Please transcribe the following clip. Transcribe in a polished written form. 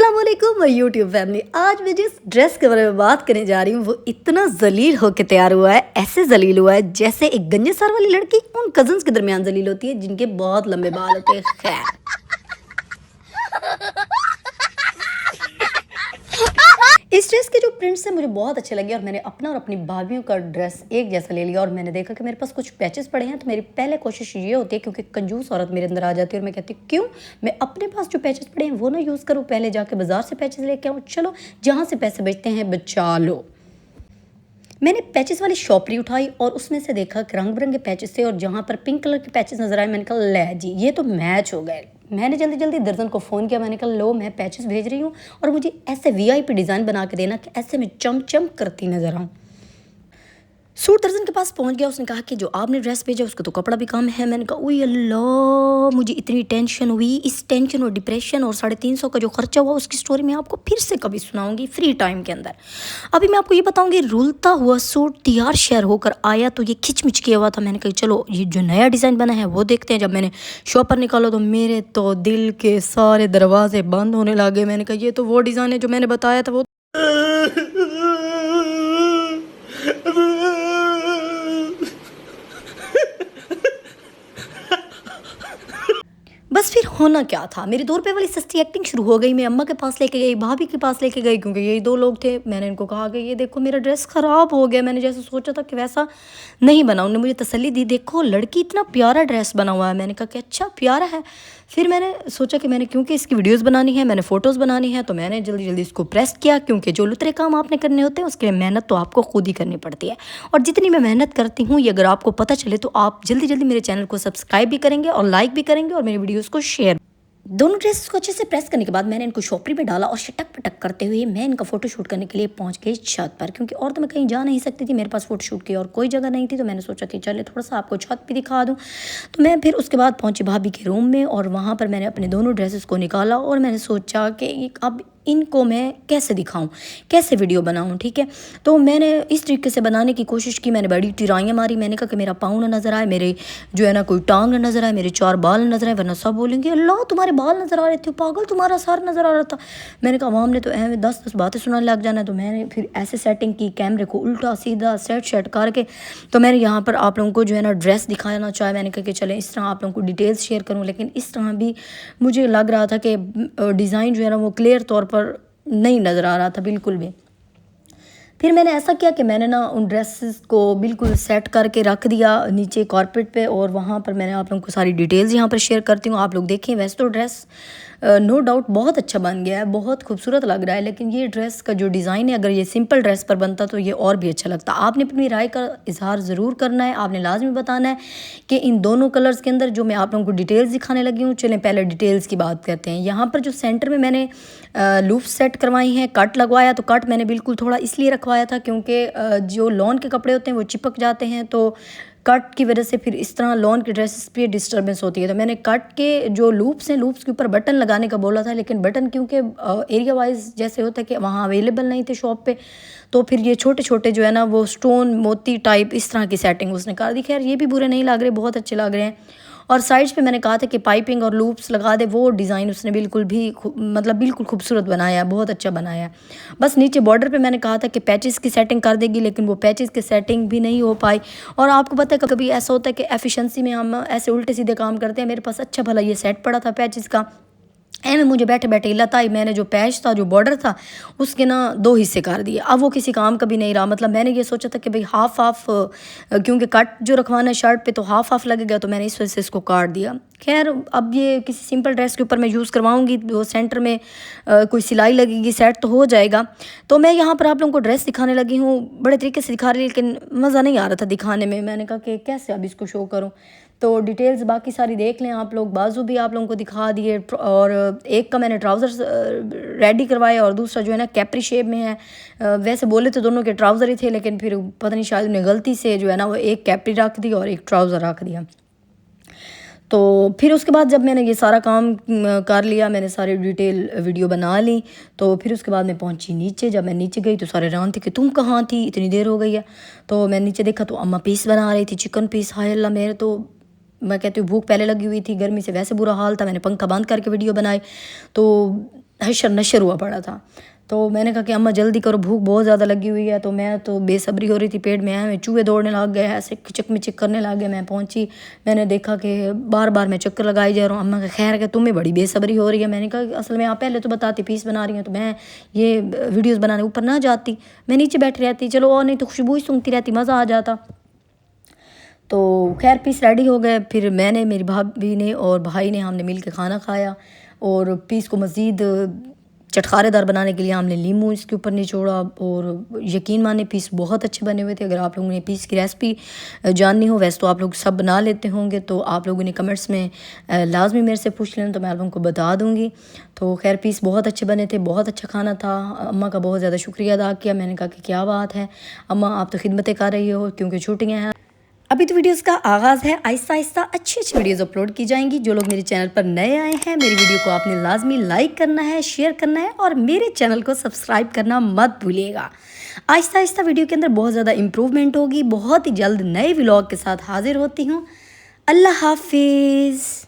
अस्सलामुअलैकुम YouTube family. आज मैं जिस ड्रेस के बारे में बात करने जा रही हूँ वो इतना जलील होकर तैयार हुआ है, ऐसे जलील हुआ है जैसे एक गंजे सर वाली लड़की उन कजन्स के दरमियान जलील होती है जिनके बहुत लंबे बाल होते हैं। खैर, इस ड्रेस के जो प्रिंट्स हैं मुझे बहुत अच्छे लगे और मैंने अपना और अपनी भाभीियों का ड्रेस एक जैसा ले लिया। और मैंने देखा कि मेरे पास कुछ पैचेस पड़े हैं, तो मेरी पहले कोशिश ये होती है, क्योंकि कंजूस औरत मेरे अंदर आ जाती है और मैं कहती हूँ क्यों मैं अपने पास जो पैचेस पड़े हैं वो ना यूज़ करूँ, पहले जाके बाजार से पैचेस लेके आऊँ। चलो जहाँ से पैसे बचते हैं बचा लो। मैंने पैचेस वाली शॉपरी उठाई और उसमें से देखा कि रंग बिरंगे पैचेस थे और जहाँ पर पिंक कलर के पैचेस नजर आए मैंने कहा ले जी ये तो मैच हो गए। मैंने जल्दी जल्दी दर्जन को फ़ोन किया, मैंने कहा लो मैं पैचेस भेज रही हूँ और मुझे ऐसे वीआईपी डिज़ाइन बना के देना कि ऐसे में चम चम करती नजर आऊँ। सूट दर्जन के पास पहुंच गया। उसने कहा कि जो आपने ड्रेस भेजा उसका तो कपड़ा भी कम है। मैंने कहा ओए अल्लाह, मुझे इतनी टेंशन हुई। इस टेंशन और डिप्रेशन और 350 का जो खर्चा हुआ उसकी स्टोरी मैं आपको फिर से कभी सुनाऊंगी फ्री टाइम के अंदर। अभी मैं आपको ये बताऊंगी, रुलता हुआ सूट तैयार शेयर होकर आया तो ये खिचमिच किया हुआ था। मैंने कहा चलो ये जो नया डिज़ाइन बना है वो देखते हैं। जब मैंने शॉप पर निकाला तो मेरे तो दिल के सारे दरवाजे बंद होने लगे। मैंने कहा ये तो वो डिज़ाइन है जो मैंने बताया था। वो बस फिर होना क्या था, मेरी 2 रुपये वाली सस्ती एक्टिंग शुरू हो गई। मैं अम्मा के पास लेके गई, भाभी के पास लेके गई, क्योंकि यही 2 लोग थे। मैंने इनको कहा कि ये देखो मेरा ड्रेस ख़राब हो गया, मैंने जैसे सोचा था कि वैसा नहीं बना। उन्होंने मुझे तसल्ली दी, देखो लड़की इतना प्यारा ड्रेस बना हुआ है। मैंने कहा कि अच्छा प्यारा है। फिर मैंने सोचा कि मैंने क्योंकि इसकी वीडियोस बनानी है, मैंने फ़ोटोज़ बनानी है, तो मैंने जल्दी जल्दी इसको प्रेस किया, क्योंकि जो लुतरे काम आपने करने होते हैं उसके लिए मेहनत तो आपको खुद ही करनी पड़ती है। और जितनी मैं मेहनत करती हूँ ये अगर आपको पता चले तो आप जल्दी जल्दी मेरे चैनल को सब्सक्राइब भी करेंगे और लाइक भी करेंगे और मेरी वीडियोज़ को शेयर। दोनों ड्रेस को अच्छे से प्रेस करने के बाद मैंने इनको शॉपरी पे डाला और शटक पटक करते हुए मैं इनका फ़ोटो शूट करने के लिए पहुंच गई छत पर, क्योंकि और तो मैं कहीं जा नहीं सकती थी। मेरे पास फ़ोटो शूट की और कोई जगह नहीं थी, तो मैंने सोचा कि चले थोड़ा सा आपको छत भी दिखा दूं। तो मैं फिर उसके बाद पहुंची भाभी के रूम में और वहाँ पर मैंने अपने दोनों ड्रेसेस को निकाला और मैंने सोचा कि अब इनको मैं कैसे दिखाऊं, कैसे वीडियो बनाऊं। ठीक है, तो मैंने इस तरीके से बनाने की कोशिश की। मैंने बड़ी टिराइयाँ मारी। मैंने कहा कि मेरा पाँव ना नज़र आए, मेरे जो है ना कोई टांग ना नज़र आए, मेरे 4 बाल ना नज़र आए, वरना सब बोलेंगे अल्लाह तुम्हारे बाल नज़र आ रहे थे, पागल तुम्हारा सर नज़र आ रहा था। मैंने कहा आवाम ने तो ऐसे 10-10 बातें सुनाने लग जाना। तो मैंने फिर ऐसे सेटिंग की, कैमरे को उल्टा सीधा सेट करके, तो मैंने यहाँ पर आप लोगों को जो है ना ड्रेस दिखाना चाहा। मैंने कहा कि चले इस तरह आप लोगों को डिटेल्स शेयर करूँ, लेकिन इस तरह भी मुझे लग रहा था कि डिज़ाइन जो है ना वो क्लियर तौर पर नहीं नज़र आ रहा था बिल्कुल भी। फिर मैंने ऐसा किया कि मैंने ना उन ड्रेसेस को बिल्कुल सेट करके रख दिया नीचे कारपेट पे, और वहाँ पर मैंने आप लोगों को सारी डिटेल्स यहाँ पर शेयर करती हूँ। आप लोग देखें, वैसे तो ड्रेस नो डाउट बहुत अच्छा बन गया है, बहुत खूबसूरत लग रहा है, लेकिन ये ड्रेस का जो डिज़ाइन है अगर ये सिंपल ड्रेस पर बनता तो ये और भी अच्छा लगता। आपने अपनी राय का इजहार ज़रूर करना है, आपने लाजमी बताना है कि इन दोनों कलर्स के अंदर जो मैं आप लोगों को डिटेल्स दिखाने लगी हूँ। चलें पहले डिटेल्स की बात करते हैं। यहाँ पर जो सेंटर में मैंने लूप सेट करवाई हैं, कट लगवाया, तो कट मैंने बिल्कुल थोड़ा इसलिए रखवाया था क्योंकि जो लॉन के कपड़े होते हैं वो चिपक जाते हैं, तो कट की वजह से फिर इस तरह लॉन के ड्रेसेस पे डिस्टर्बेंस होती है। तो मैंने कट के जो लूप्स हैं, लूप्स के ऊपर बटन लगाने का बोला था, लेकिन बटन क्योंकि एरिया वाइज जैसे होता है कि वहाँ अवेलेबल नहीं थे शॉप पे, तो फिर ये छोटे छोटे जो है ना वो स्टोन मोती टाइप इस तरह की सेटिंग उसने कर दी। खैर ये भी बुरे नहीं लग रहे, बहुत अच्छे लग रहे हैं। और साइड्स पे मैंने कहा था कि पाइपिंग और लूप्स लगा दे, वो डिज़ाइन उसने बिल्कुल भी मतलब बिल्कुल खूबसूरत बनाया, बहुत अच्छा बनाया। बस नीचे बॉर्डर पे मैंने कहा था कि पैचेस की सेटिंग कर देगी, लेकिन वो पैचेस की सेटिंग भी नहीं हो पाई। और आपको पता है कभी ऐसा होता है कि एफिशिएंसी में हम ऐसे उल्टे सीधे काम करते हैं। मेरे पास अच्छा भला ये सेट पड़ा था पैचेस का, एम मुझे बैठे बैठे हिलत आई। मैंने जो पैच था, जो बॉर्डर था, उसके ना 2 हिस्से कर दिए। अब वो किसी काम का भी नहीं रहा। मतलब मैंने ये सोचा था कि भाई हाफ हाफ, क्योंकि कट जो रखवाना है शर्ट पे तो हाफ हाफ लगेगा, तो मैंने इस वजह से इसको काट दिया। खैर अब ये किसी सिंपल ड्रेस के ऊपर मैं यूज़ करवाऊंगी, वो सेंटर में कोई सिलाई लगेगी, सेट तो हो जाएगा। तो मैं यहाँ पर आप लोगों को ड्रेस दिखाने लगी हूँ, बड़े तरीके से दिखा रही, लेकिन मज़ा नहीं आ रहा था दिखाने में। मैंने कहा कि कैसे अब इसको शो करूँ, तो डिटेल्स बाकी सारी देख लें आप लोग। बाजू भी आप लोगों को दिखा दिए, और एक का मैंने ट्राउज़र्स रेडी करवाया और दूसरा जो है ना कैप्री शेप में है। वैसे बोले तो दोनों के ट्राउज़र ही थे, लेकिन फिर पता नहीं शायद उन्हें गलती से जो है ना वो एक कैप्री रख दी और एक ट्राउज़र रख दिया। तो फिर उसके बाद जब मैंने ये सारा काम कर लिया, मैंने सारी डिटेल वीडियो बना ली, तो फिर उसके बाद मैं पहुंची नीचे। जब मैं नीचे गई तो सारे रान थे कि तुम कहाँ थी, इतनी देर हो गई है। तो मैं नीचे देखा तो अम्मा पीस बना रही थी, चिकन पीस। हाय अल्लाह, मेरे तो मैं कहती हूँ भूख पहले लगी हुई थी, गर्मी से वैसे बुरा हाल था। मैंने पंखा बंद करके वीडियो बनाई, तो हशर नशर हुआ पड़ा था। तो मैंने कहा कि अम्मा जल्दी करो, भूख बहुत ज़्यादा लगी हुई है। तो मैं तो बेसब्री हो रही थी, पेट में आए में चूहे दौड़ने लग गए, ऐसे खिचक मिचक करने लग गए। मैं पहुंची, मैंने देखा कि बार बार मैं चक्कर लगाई जा रहा हूँ। अम्मा का खैर है कि तुम्हें बड़ी बेसब्री हो रही है। मैंने कहा असल में आप पहले तो बताती पीस बना रही हैं तो मैं ये वीडियोज़ बनाने ऊपर ना जाती, मैं नीचे बैठी रहती, चलो और नहीं तो खुशबू ही सूंघती रहती, मज़ा आ जाता। तो खैर पीस रेडी हो गए। फिर मैंने, मेरी भाभी ने और भाई ने, हमने मिल के खाना खाया। और पीस को मज़ीद चटखारेदार बनाने के लिए हमने नींबू इसके ऊपर निचोड़ा। और यकीन माने पीस बहुत अच्छे बने हुए थे। अगर आप लोगों ने पीस की रेसिपी जाननी हो, वैसे तो आप लोग सब बना लेते होंगे, तो आप लोगों ने कमेंट्स में लाजमी मेरे से पूछ लेना, तो मैं आप लोगों को बता दूँगी। तो खैर पीस बहुत अच्छे बने थे, बहुत अच्छा खाना था। अम्मा का बहुत ज़्यादा शुक्रिया अदा किया। मैंने कहा कि क्या बात है अम्मा, आप तो खिदमतें कर रही हो, क्योंकि छुट्टियाँ हैं। अभी तो वीडियोस का आगाज़ है, आहिस्ता आहिस्ता अच्छी अच्छी वीडियोस अपलोड की जाएंगी। जो लोग मेरे चैनल पर नए आए हैं, मेरी वीडियो को आपने लाजमी लाइक करना है, शेयर करना है और मेरे चैनल को सब्सक्राइब करना मत भूलिएगा। आहिस्ता आहिस्ता वीडियो के अंदर बहुत ज़्यादा इम्प्रूवमेंट होगी। बहुत ही जल्द नए व्लॉग के साथ हाजिर होती हूँ। अल्लाह हाफिज़।